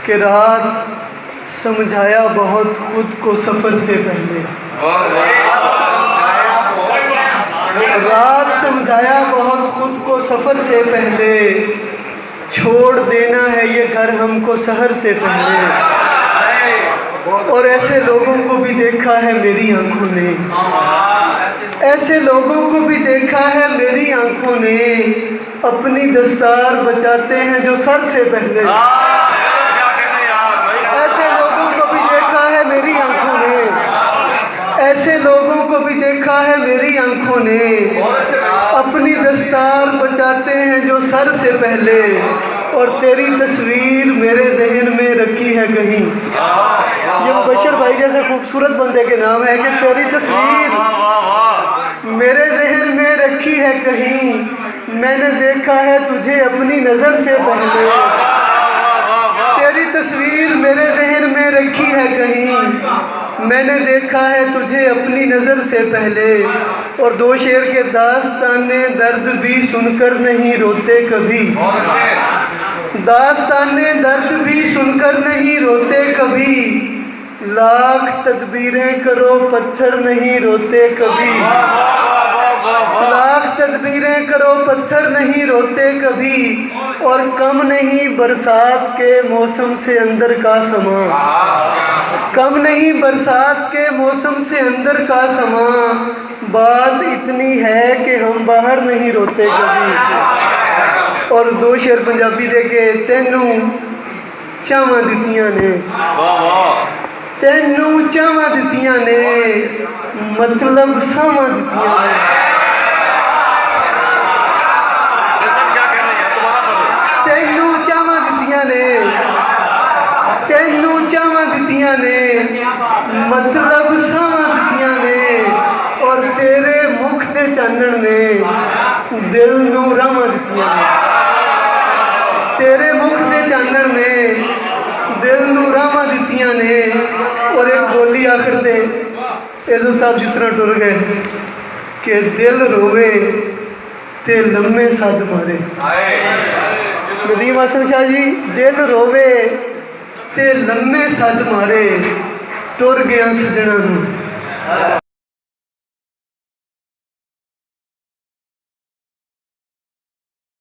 کہ رات سمجھایا بہت خود کو سفر سے پہلے، رات سمجھایا بہت خود کو سفر سے پہلے، چھوڑ دینا ہے یہ گھر ہم کو سحر سے پہلے۔ اور ایسے لوگوں کو بھی دیکھا ہے میری آنکھوں نے، ایسے لوگوں کو بھی دیکھا ہے میری آنکھوں نے، اپنی دستار بچاتے ہیں جو سر سے پہلے۔ ایسے لوگوں کو بھی دیکھا ہے میری آنکھوں نے، ایسے لوگوں کو بھی دیکھا ہے میری آنکھوں نے، اپنی دستار بچاتے ہیں جو سر سے پہلے۔ اور تیری تصویر میرے ذہن میں رکھی ہے کہیں، یہ مبشر بھائی جیسے خوبصورت بندے کے نام ہے کہ تیری تصویر میرے ذہن میں رکھی ہے کہیں، میں نے دیکھا ہے تجھے اپنی نظر سے پہلے۔ تیری تصویر میرے ذہن میں رکھی ہے کہیں، میں نے دیکھا ہے تجھے اپنی نظر سے پہلے۔ اور دو شعر کے داستان درد بھی سن کر نہیں روتے کبھی، داستان درد بھی سن کر نہیں روتے کبھی، لاکھ تدبیریں کرو پتھر نہیں روتے کبھی، لاکھ تدبیریں کرو پتھر نہیں روتے کبھی۔ اور کم نہیں برسات کے موسم سے اندر کا سما، کم نہیں برسات کے موسم سے اندر کا سما، بات اتنی ہے کہ ہم باہر نہیں روتے کبھی۔ اور دو شعر پنجابی دے کے تینوں چاواں دتیاں نے، تینوں چاواں دتیاں نے، مطلب ساواں دتیاں نے، تینوں چاواں دتیاں نے، تینوں چاواں دتیاں نے، مطلب ساواں دتیاں نے۔ اور تیرے مکھ دے چانن نے دل نو راواں دتیاں نے، تیرے مکھ دے چانن نے دل نو راواں دتیاں نے۔ اور ایک بولی آخر تے عزت صاحب جس طرح ٹر گئے کہ دل روے تے لمے سد مارے، ندیم حسن شاہ جی، دل روے تے لمے سد مارے، ٹر گیا سجنا نو۔